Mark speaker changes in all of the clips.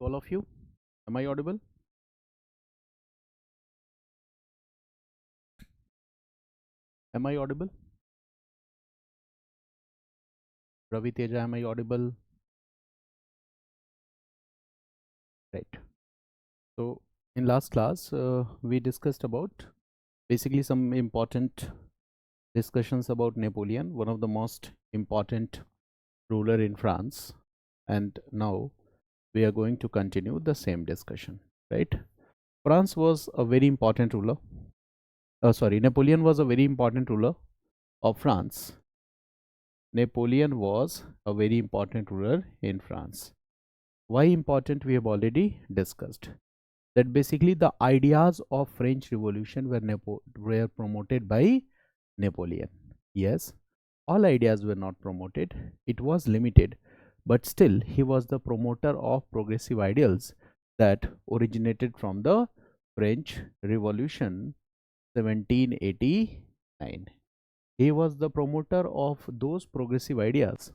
Speaker 1: all of you. Am I audible? Am I audible? Ravi Teja, am I audible? Right. So, in last class, we discussed about basically some important discussions about Napoleon, one of the most important ruler in France. And now we are going to continue the same discussion, right? France was a very important ruler. Napoleon was a very important ruler of France. Napoleon was a very important ruler in France. Why important, we have already discussed. That basically the ideas of French Revolution were promoted by Napoleon. Yes, all ideas were not promoted. It was limited, but still he was the promoter of progressive ideals that originated from the French Revolution 1789. He was the promoter of those progressive ideas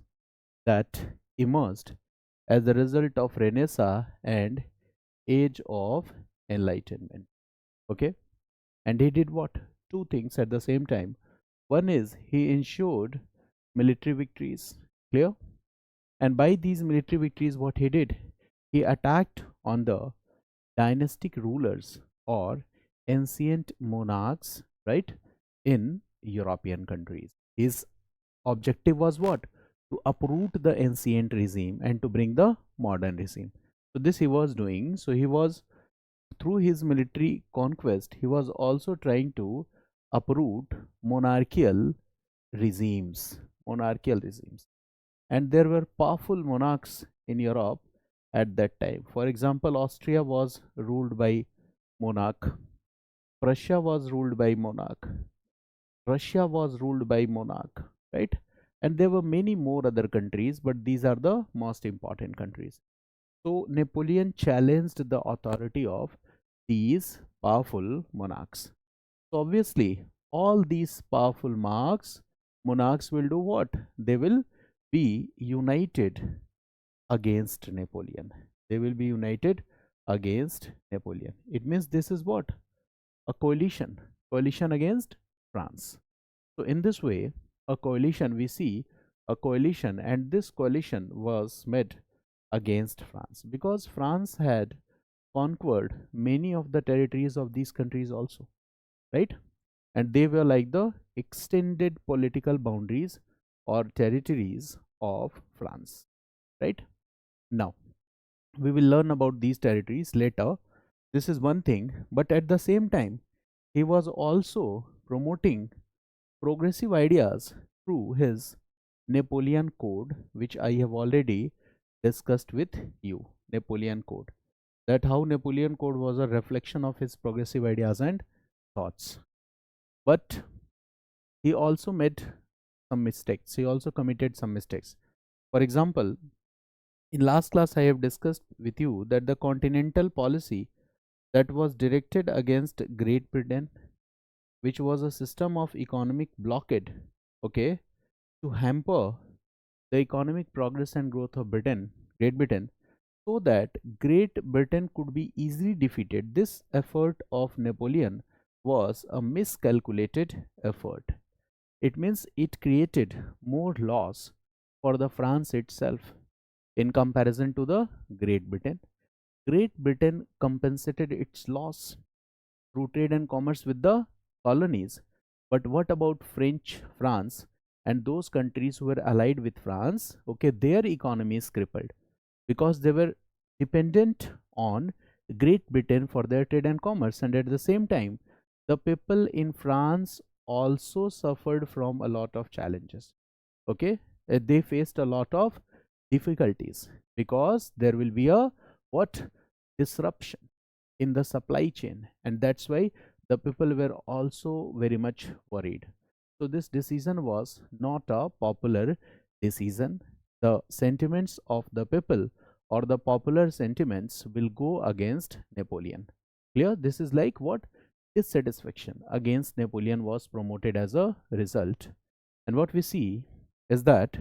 Speaker 1: that emerged as a result of Renaissance and Age of Enlightenment. Okay, and he did what? Two things at the same time. One is he ensured military victories. Clear? And by these military victories, what he did? He attacked on the dynastic rulers or ancient monarchs, right, in European countries. His objective was what? To uproot the ancient regime and to bring the modern regime. So this he was doing. So he was, through his military conquest, he was also trying to uproot monarchical regimes. Monarchical regimes. And there were powerful monarchs in Europe at that time. For example, Austria was ruled by monarch. Prussia was ruled by monarch. Russia was ruled by monarch, right? And there were many more other countries, but these are the most important countries. So Napoleon challenged the authority of these powerful monarchs. So obviously, all these powerful monarchs will do what? They will be united against Napoleon. They will be united against Napoleon. It means this is what? A coalition against France. So in this way, a coalition, we see a coalition, and this coalition was made against France because France had conquered many of the territories of these countries also, right? And they were like the extended political boundaries or territories of France, right? Now, we will learn about these territories later. This is one thing, but at the same time, he was also promoting progressive ideas through his Napoleon Code, which I have already discussed with you. Napoleon Code. That how Napoleon Code was a reflection of his progressive ideas and thoughts. But he also made some mistakes. He also committed some mistakes. For example, in last class I have discussed with you that the continental policy that was directed against Great Britain, which was a system of economic blockade, okay, to hamper the economic progress and growth of Great Britain, so that Great Britain could be easily defeated. This effort of Napoleon was a miscalculated effort. It means it created more loss for the France itself in comparison to the Great Britain. Great Britain compensated its loss through trade and commerce with the colonies. But what about France and those countries who were allied with France? Okay, their economy is crippled because they were dependent on Great Britain for their trade and commerce, and at the same time, the people in France also suffered from a lot of challenges. Okay, they faced a lot of difficulties because there will be a what? Disruption in the supply chain, and that's why the people were also very much worried. So this decision was not a popular decision. The sentiments of the people or the popular sentiments will go against Napoleon. Clear? This is like what? Dissatisfaction against Napoleon was promoted as a result. And what we see is that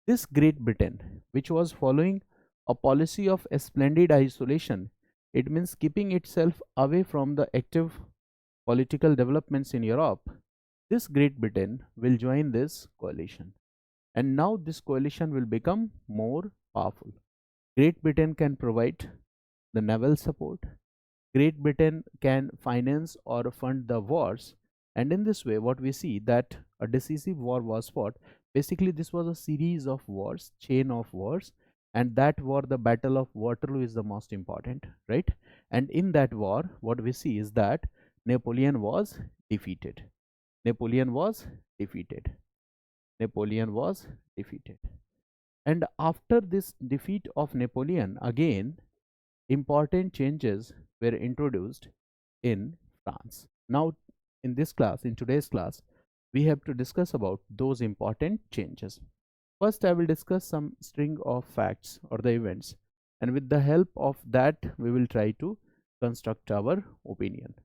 Speaker 1: this Great Britain, which was following a policy of splendid isolation. It means keeping itself away from the active political developments in Europe. This Great Britain will join this coalition, and now this coalition will become more powerful. Great Britain can provide the naval support. Great Britain can finance or fund the wars, and in this way, what we see that a decisive war was fought. Basically, this was a series of wars, chain of wars, and that war, the Battle of Waterloo, is the most important, right? And in that war, what we see is that Napoleon was defeated. Napoleon was defeated. Napoleon was defeated. And after this defeat of Napoleon, again, important changes were introduced in France. Now, in this class, in today's class, we have to discuss about those important changes. First, I will discuss some string of facts or the events, and with the help of that, we will try to construct our opinion.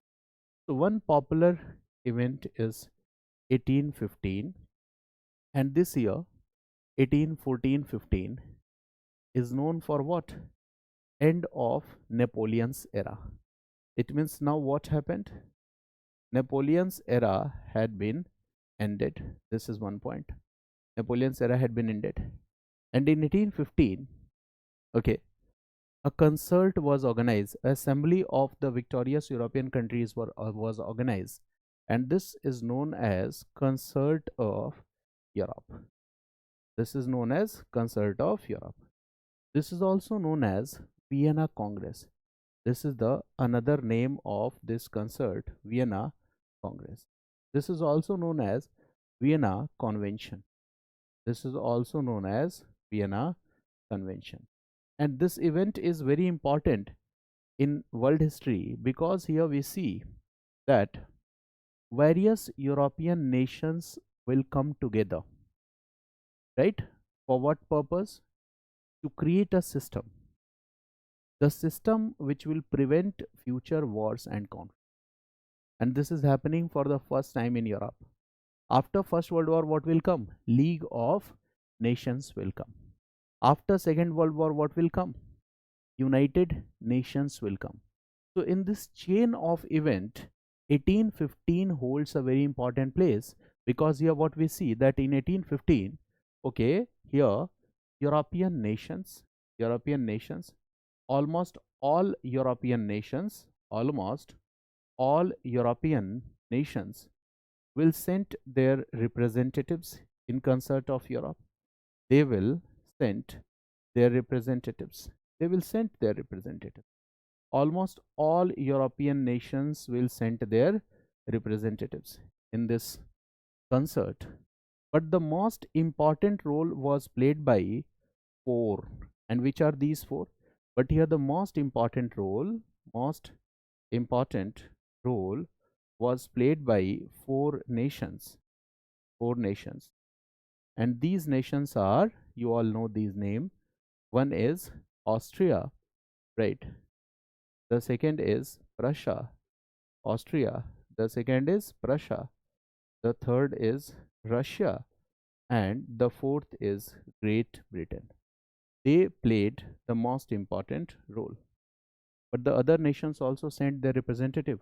Speaker 1: So, one popular event is 1815, and this year, 1814-15, is known for what? End of Napoleon's era. It means now what happened? Napoleon's era had been ended. This is one point. Napoleon's era had been ended. And in 1815, okay, a concert was organized. Assembly of the victorious European countries was organized. And this is known as Concert of Europe. This is known as Concert of Europe. This is also known as Vienna Congress. This is the another name of this concert, Vienna Congress. This is also known as Vienna Convention. This is also known as Vienna Convention. And this event is very important in world history because here we see that various European nations will come together, right? For what purpose? To create a system. The system which will prevent future wars and conflicts. And this is happening for the first time in Europe. After First World War, what will come? League of Nations will come. After Second World War, what will come? United Nations will come. So in this chain of event, 1815 holds a very important place because here what we see that in 1815, okay, here European nations, almost all European nations, will send their representatives in concert of Europe. They will send their representatives. Almost all European nations will send their representatives in this concert. But the most important role was played by four. And which are these four? But here the most important role was played by four nations. And these nations are, you all know these names. One is Austria, right? The second is Prussia, Austria. The second is Prussia. The third is Russia. And the fourth is Great Britain. They played the most important role. But the other nations also sent their representative.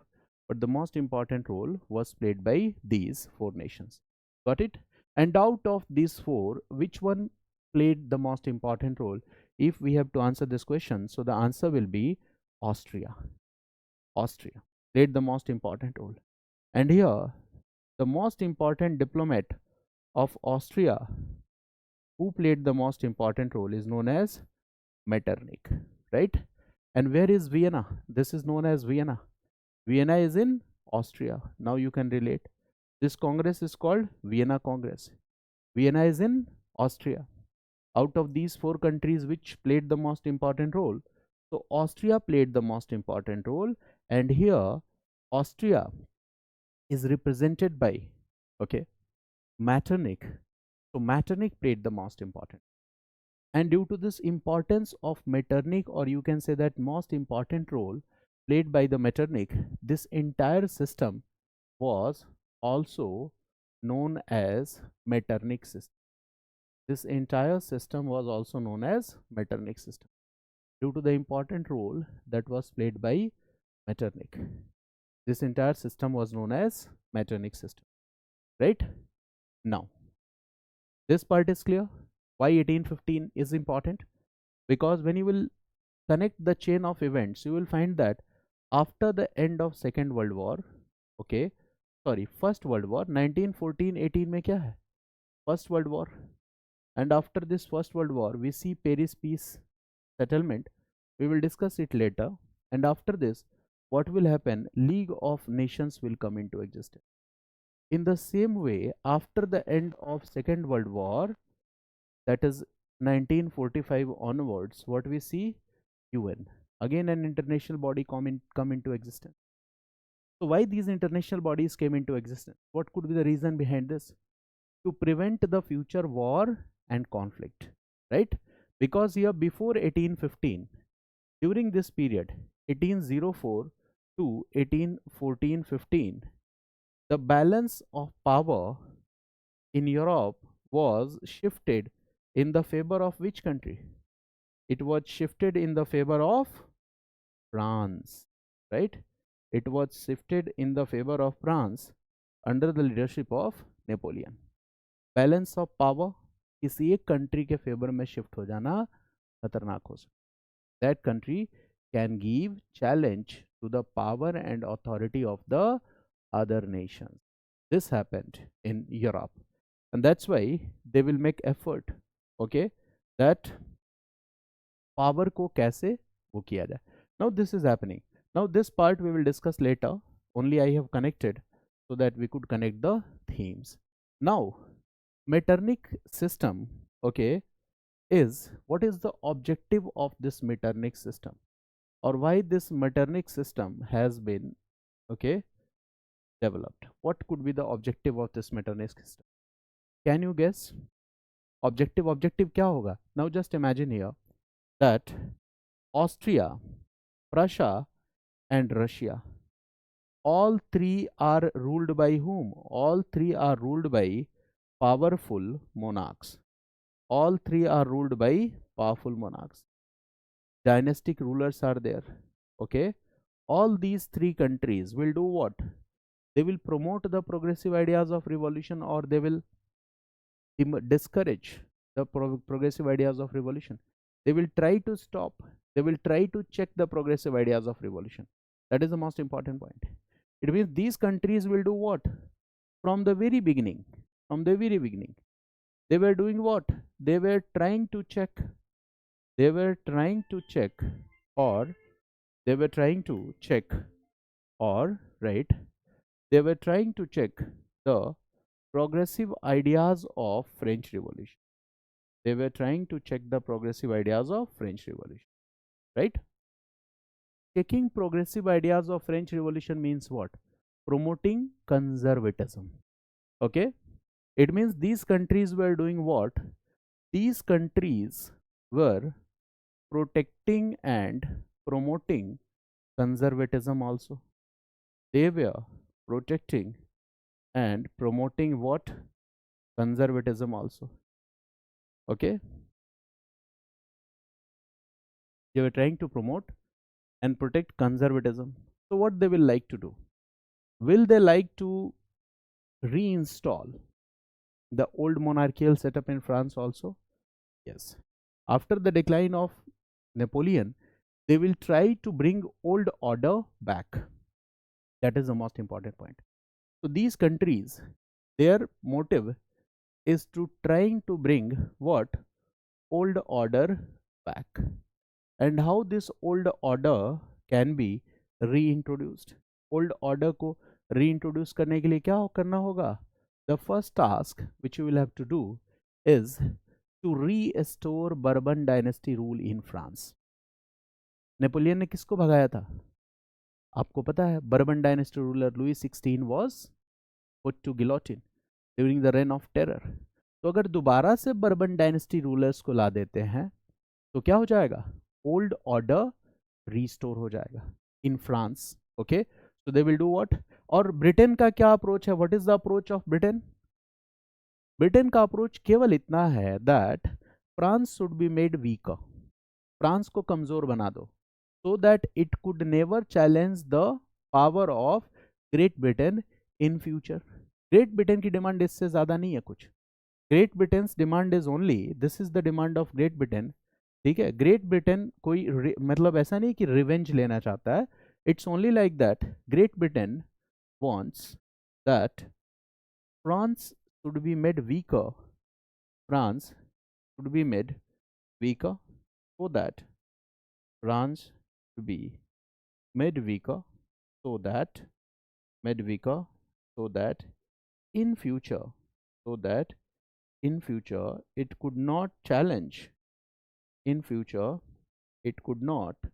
Speaker 1: But the most important role was played by these four nations. Got it? And out of these four, which one played the most important role? If we have to answer this question, so the answer will be Austria. Austria played the most important role. And here, the most important diplomat of Austria who played the most important role is known as Metternich, right? And where is Vienna? This is known as Vienna. Vienna is in Austria. Now you can relate. This congress is called Vienna Congress. Vienna is in Austria. Out of these four countries, which played the most important role? So Austria played the most important role, and here Austria is represented by, okay, Metternich. So Metternich played the most important. And due to this importance of Metternich, or you can say that most important role played by the Metternich, this entire system was also known as Metternich system. This entire system was also known as Metternich system. due to the important role that was played by Metternich. This entire system was known as Metternich system, right? Now, this part is clear. Why 1815 is important? Because when you will connect the chain of events, you will find that after the end of Second World War, okay, sorry, First World War, 1914-18 में क्या है? First World War. And after this First World War, we see Paris Peace Settlement. We will discuss it later. And after this, what will happen? League of Nations will come into existence. In the same way, after the end of Second World War, that is 1945 onwards, what we see? UN. Again, an international body come into existence. So why these international bodies came into existence? What could be the reason behind this? To prevent the future war and conflict, right? Because here before 1815, during this period 1804 to 1814-15, the balance of power in Europe was shifted in the favor of which country? It was shifted in the favor of France, right? It was shifted in the favor of France under the leadership of Napoleon. Balance of power किसी एक country के favour में shift हो जाना खतरनाक हो सकता है. That country can give challenge to the power and authority of the other nations. This happened in Europe and that's why they will make effort, okay, that power को कैसे वो किया जाए. Now this is happening. Now this part we will discuss later. Only I have connected so that we could connect the themes. Now, Metternich system, okay, is what is the objective of this Metternich system, or why this Metternich system has been, okay, developed? What could be the objective of this Metternich system? Can you guess? Objective क्या होगा? Now just imagine here that Austria, Prussia and Russia, all three are ruled by whom? All three are ruled by powerful monarchs. All three are ruled by powerful monarchs. Dynastic rulers are there, okay. All these three countries will do what? They will promote the progressive ideas of revolution, or they will discourage the progressive ideas of revolution. They will try to stop, they will try to check the progressive ideas of revolution. That is the most important point. It means these countries will do what? From the very beginning, they were doing what? They were trying to check, or they were trying to check, or right, they were trying to check the progressive ideas of French Revolution. They were trying to check the progressive ideas of French Revolution, right? Checking progressive ideas of French Revolution means what? Promoting conservatism, okay. It means these countries were doing what? These countries were protecting and promoting conservatism also. They were protecting and promoting what? Conservatism also, okay. They were trying to promote and protect conservatism. So what they will like to do? Will they like to reinstall the old monarchical setup in France also? Yes. After the decline of Napoleon, they will try to bring old order back. That is the most important point. So these countries, their motive is to trying to bring what? Old order back. And how this old order can be reintroduced? Old order को reintroduce करने के लिए क्या करना होगा? The first task which you will have to do is to restore Bourbon dynasty rule in France. Napoleon ने किसको भगाया था? आपको पता है, Bourbon dynasty ruler Louis XVI was put to guillotine during the reign of terror. तो अगर दोबारा से Bourbon dynasty rulers को ला देते हैं तो क्या हो जाएगा? Old order restore हो जाएगा in France, okay. So they will do what? और ब्रिटेन का क्या अप्रोच है? What is the approach of Britain? Britain का अप्रोच केवल इतना है that France should be made weaker. France को कमजोर बना दो, so that it could never challenge the power of great Britain in future. Great Britain की डिमांड इससे ज्यादा नहीं है कुछ। Great Britain demand is only, this is the demand of great Britain, ठीक है। ग्रेट ब्रिटेन कोई मतलब ऐसा नहीं कि रिवेंज लेना चाहता है, it's only like that great Britain wants that France should be made weaker. France should be made weaker, so that France should be made weaker, so that made weaker, so that in future, so that in future it could not challenge, in future it could not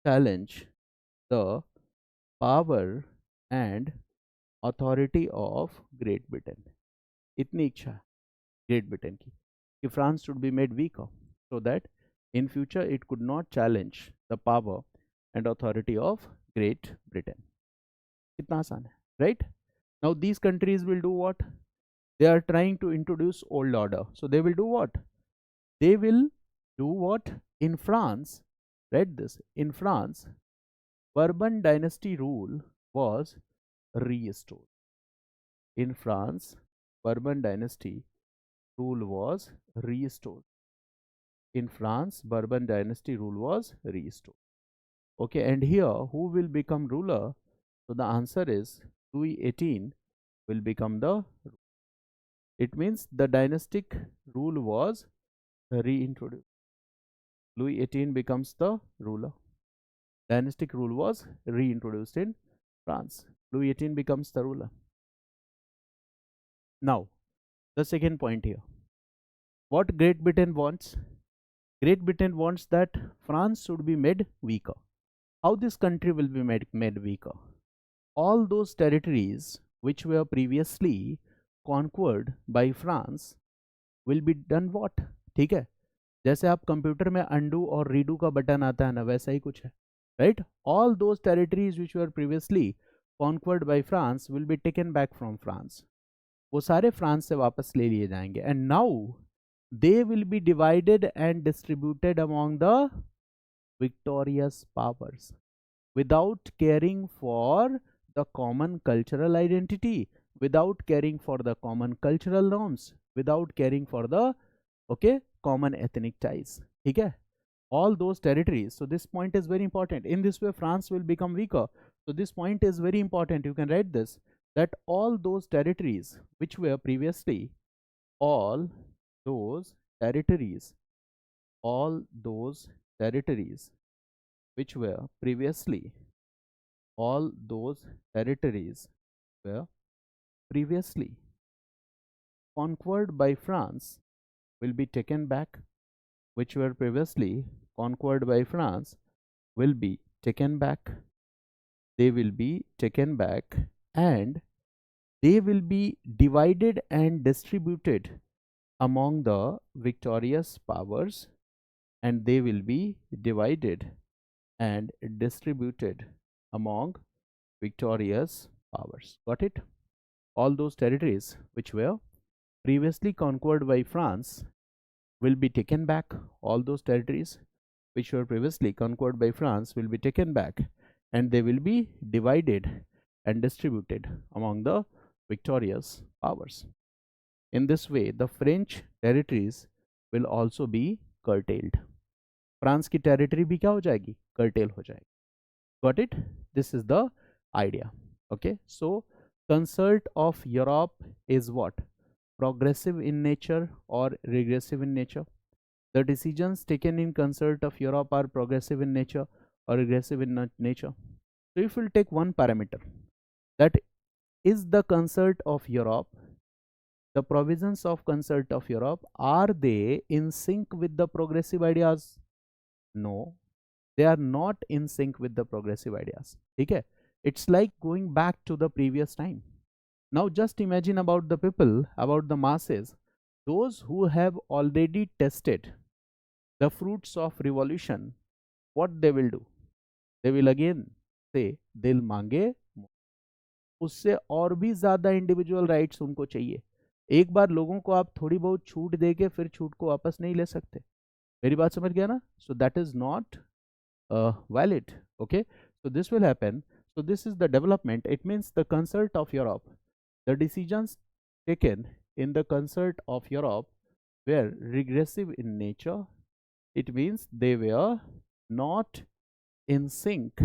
Speaker 1: challenge the power and authority of Great Britain. इतनी इच्छा है great Britain की कि France should be made weaker, so that in future it could not challenge the power and authority of great Britain. कितना आसान है, right? Now these countries will do what? They are trying to introduce old order, so they will do what? They will do what? In France, read this, in France Bourbon dynasty rule was restored. In France Bourbon dynasty rule was restored. In France Bourbon dynasty rule was restored. Okay, and here who will become ruler? So the answer is Louis 18 will become the, it means the dynastic rule was reintroduced. Louis 18 becomes the ruler. Dynastic rule was reintroduced in France. Louis 18 becomes the ruler. Now, the second point here. What Great Britain wants? Great Britain wants that France should be made weaker. How this country will be made weaker? All those territories which were previously conquered by France will be done what? ठीक है, जैसे आप computer में undo और redo का button आता है ना, वैसा ही कुछ है, right? All those territories which were previously conquered by France will be taken back from France, वो सारे फ्रांस से वापस ले लिए जाएंगे, and now they will be divided and distributed among the victorious powers without caring for the common cultural identity, without caring for the common cultural norms, without caring for the okay common ethnic ties, ठीक है? All those territories. So this point is very important. In this way France will become weaker. So this point is very important. You can write this, that all those territories which were previously, all those territories, all those territories which were previously, all those territories were previously conquered by France will be taken back, which were previously conquered by France will be taken back, they will be taken back, and they will be divided and distributed among the victorious powers, and they will be divided and distributed among victorious powers. Got it? All those territories which were previously conquered by France will be taken back. All those territories which were previously conquered by France will be taken back, and they will be divided and distributed among the victorious powers. In this way, the French territories will also be curtailed. France की territory भी क्या हो जाएगी? Cartel हो जाएगी. Got it? This is the idea. Okay, so concert of Europe is what? Progressive in nature or regressive in nature? The decisions taken in concert of Europe are progressive in nature or regressive in nature. So if we'll take one parameter, that is the concert of Europe, the provisions of concert of Europe, are they in sync with the progressive ideas? No, they are not in sync with the progressive ideas. Okay, it's like going back to the previous time. Now just imagine about the people, about the masses, those who have already tested the fruits of revolution. What they will do? They will again say दिल मांगे, उससे और भी ज्यादा individual rights उनको चाहिए. एक बार लोगों को आप थोड़ी बहुत छूट देके फिर छूट को वापस नहीं ले सकते. मेरी बात समझ गया ना? So that is not valid. Okay, so this will happen. So this is the development. It means the concert of Europe. The decisions taken in the concert of Europe were regressive in nature. It means they were not in sync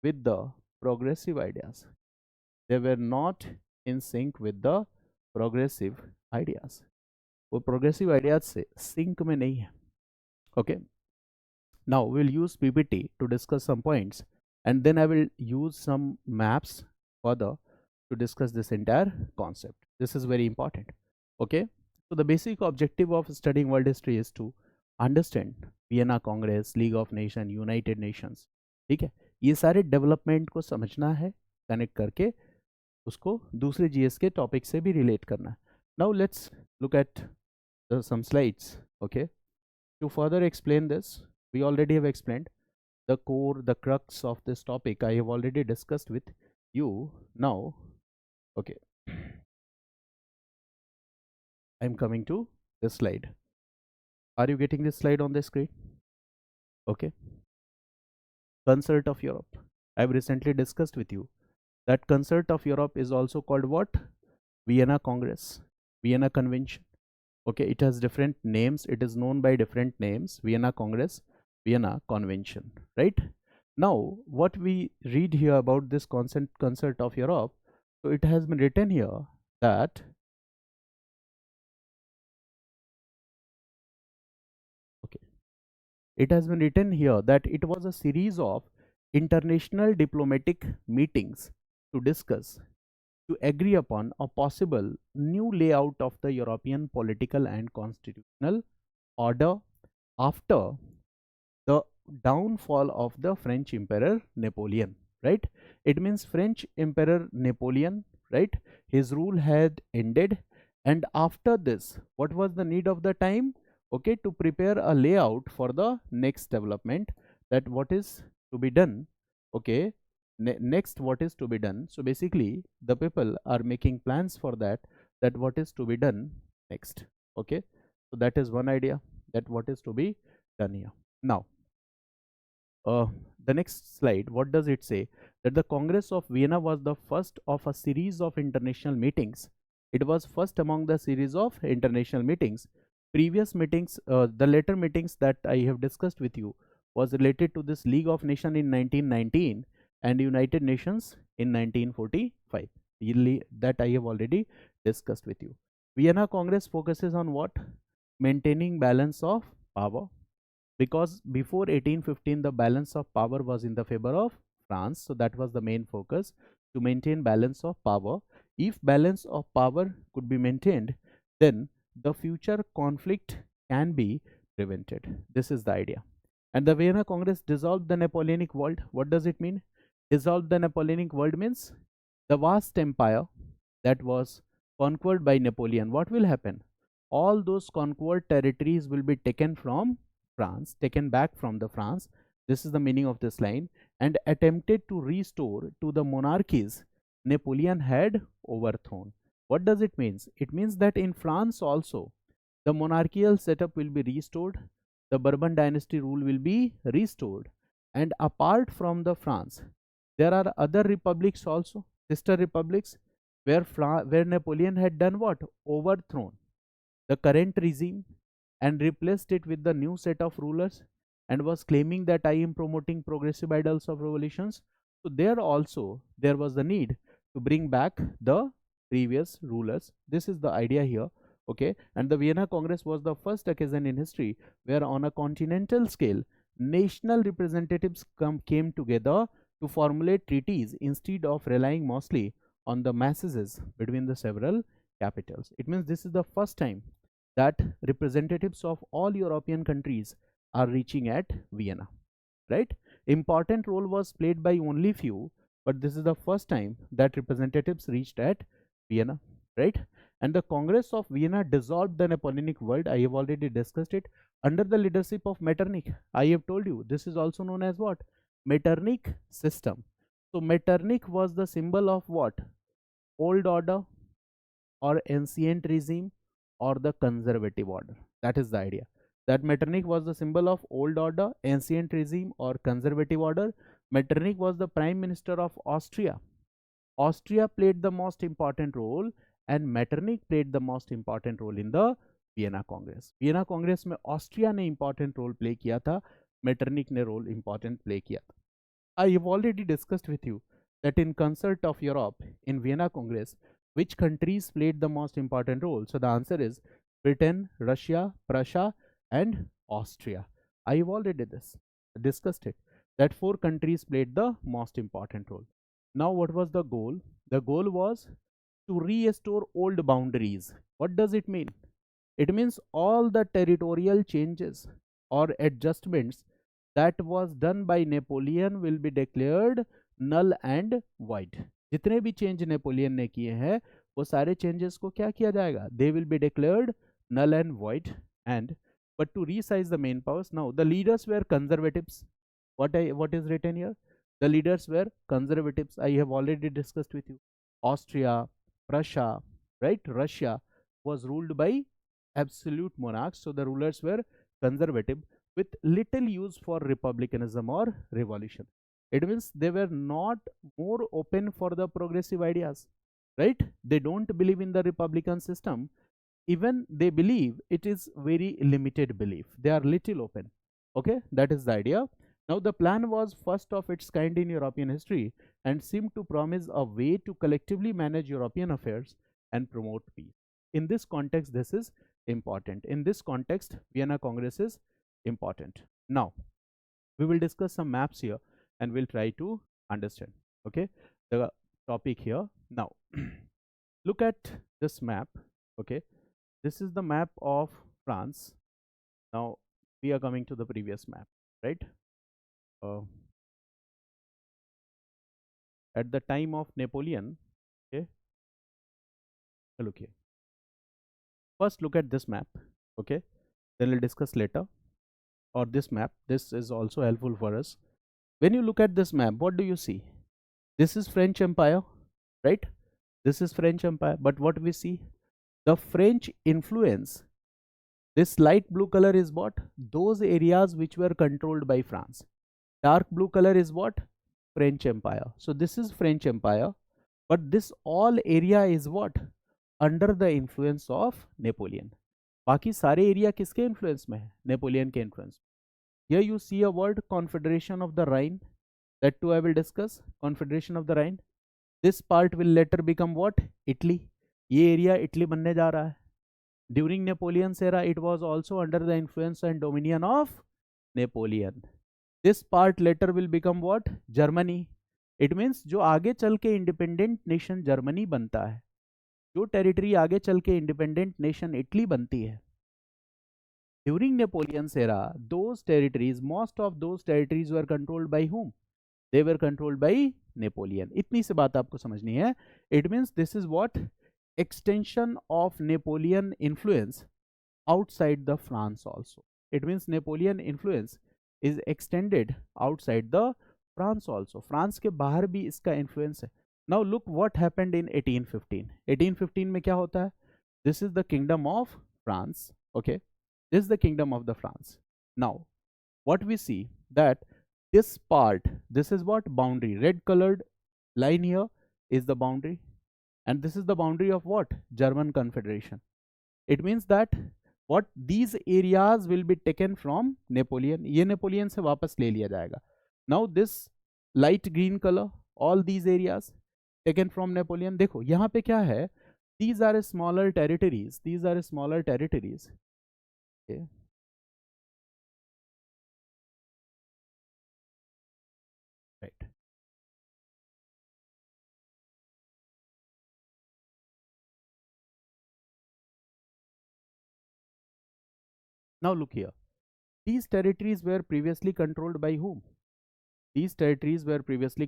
Speaker 1: with the progressive ideas. They were not in sync with the progressive ideas. वो progressive ideas से sync में नहीं है. Okay. Now we'll use PPT to discuss some points, and then I will use some maps further to discuss this entire concept. This is very important. Okay. So the basic objective of studying world history is to understand Vienna Congress, League of Nations, United Nations. ठीक है, ये सारे development को समझना है, connect करके उसको दूसरे जीएस के टॉपिक से भी रिलेट करना है. Now let's look at some slides. Okay, to further explain this, we already have explained the core, the crux of this topic. I have already discussed with you. Now, okay, I'm coming to this slide. Are you getting this slide on the screen? Okay, concert of Europe. I've recently discussed with you that concert of Europe is also called what? Vienna Congress, Vienna Convention. Okay, it has different names. It is known by different names: Vienna Congress, Vienna Convention, right? Now what we read here about this concert of Europe, so it has been written here that, okay, it has been written here that it was a series of international diplomatic meetings to discuss, to agree upon a possible new layout of the European political and constitutional order after the downfall of the French Emperor Napoleon, right? It means French Emperor Napoleon, right? His rule had ended, and after this, what was the need of the time? Okay, to prepare a layout for the next development, that what is to be done. Okay, next what is to be done. So basically, the people are making plans for that, that what is to be done next. Okay, so that is one idea, that what is to be done here. Now, the next slide, what does it say? That the Congress of Vienna was the first of a series of international meetings. It was first among the series of international meetings. Previous meetings, the later meetings that I have discussed with you, was related to this League of Nations in 1919 and United Nations in 1945. That I have already discussed with you. Vienna Congress focuses on what? Maintaining balance of power, because before 1815 the balance of power was in the favor of France. So that was the main focus, to maintain balance of power. If balance of power could be maintained, then the future conflict can be prevented. This is the idea. And the Vienna Congress dissolved the Napoleonic world. What does it mean? Dissolved the Napoleonic world means the vast empire that was conquered by Napoleon. What will happen? All those conquered territories will be taken from France, taken back from the France. This is the meaning of this line. And attempted to restore to the monarchies Napoleon had overthrown. What does it mean? It means that in France also the monarchical setup will be restored, the Bourbon dynasty rule will be restored, and apart from the France, there are other republics also, sister republics, where Napoleon had done what? Overthrown the current regime and replaced it with the new set of rulers, and was claiming that I am promoting progressive ideals of revolutions. So there also there was the need to bring back the previous rulers. This is the idea here. Okay, and the Vienna Congress was the first occasion in history where on a continental scale national representatives came together to formulate treaties instead of relying mostly on the masses between the several capitals. It means this is the first time that representatives of all European countries are reaching at Vienna, right? Important role was played by only few, but this is the first time that representatives reached at Vienna, right? And the Congress of Vienna dissolved the Napoleonic world. I have already discussed it under the leadership of Metternich. I have told you this is also known as what? Metternich system. So Metternich was the symbol of what? Old order or ancient regime or the conservative order. That is the idea. that Metternich was the symbol of old order, ancient regime, or conservative order. Metternich was the prime minister of Austria. Austria played the most important role, and Metternich played the most important role in the Vienna Congress. Vienna Congress में Austria ने important role play किया था, Metternich ने role important play किया था. I have already discussed with you that in concert of Europe in Vienna Congress, which countries played the most important role? So the answer is Britain, Russia, Prussia, and Austria. I have already discussed it, that four countries played the most important role. Now what was the goal? The goal was to restore old boundaries. What does it mean? It means all the territorial changes or adjustments that was done by Napoleon will be declared null and void. जितने भी change Napoleon ने किए हैं वो सारे changes को क्या किया जाएगा? They will be declared null and void. And but to resize the main powers, now the leaders were conservatives. What is written here? The leaders were conservatives. I have already discussed with you. Austria, Prussia, right? Russia was ruled by absolute monarchs. So the rulers were conservative with little use for republicanism or revolution. It means they were not more open for the progressive ideas, right? They don't believe in the republican system. Even they believe, it is very limited belief. They are little open. Okay, that is the idea. Now the plan was first of its kind in European history and seemed to promise a way to collectively manage European affairs and promote peace. In this context, this is important. In this context, Vienna Congress is important. Now we will discuss some maps here and we'll try to understand, okay, the topic here. Now look at this map. Okay, this is the map of France. Now we are coming to the previous map, right? At the time of Napoleon, okay, look here. First look at this map, okay, then we'll discuss later. Or this map, this is also helpful for us. When you look at this map, what do you see? This is French Empire, right? This is French Empire. But what we see, the French influence, this light blue color is what? Those areas which were controlled by France. Dark blue color is what? French Empire. So this is French Empire, but this all area is what? Under the influence of Napoleon. बाकी सारे area किसके influence में है? Napoleon के influence. Here you see a word, Confederation of the Rhine. That too I will discuss. Confederation of the Rhine. This part will later become what? Italy. ये area Italy बनने जा रहा है. During Napoleon's era, it was also under the influence and dominion of Napoleon. This part later will become what? Germany. It means जो आगे चल के independent nation Germany बनता है, जो टेरिटरी आगे चल के इंडिपेंडेंट नेशन इटली बनती है, during Napoleon's era, those territories, most of those territories were controlled by whom? They were controlled by Napoleon. इतनी सी बात आपको समझनी है. It means this is what? Extension of Napoleon influence outside the France also. It means Napoleon influence is extended outside the France also. France के बाहर भी इसका influence है. Now look what happened in 1815. 1815 में क्या होता है? This is the kingdom of France. Okay, this is the kingdom of the France. Now what we see, that this part, this is what? Boundary. Red colored line here is the boundary, and this is the boundary of what? German Confederation. It means that what? These areas will be taken from Napoleon. ये Napoleon से वापस ले लिया जाएगा. Now this light green color, all these areas taken from Napoleon. देखो यहाँ पे क्या है? These are smaller territories. These are smaller territories. Okay. Right. Now look here. These territories were previously controlled by whom? These territories were previously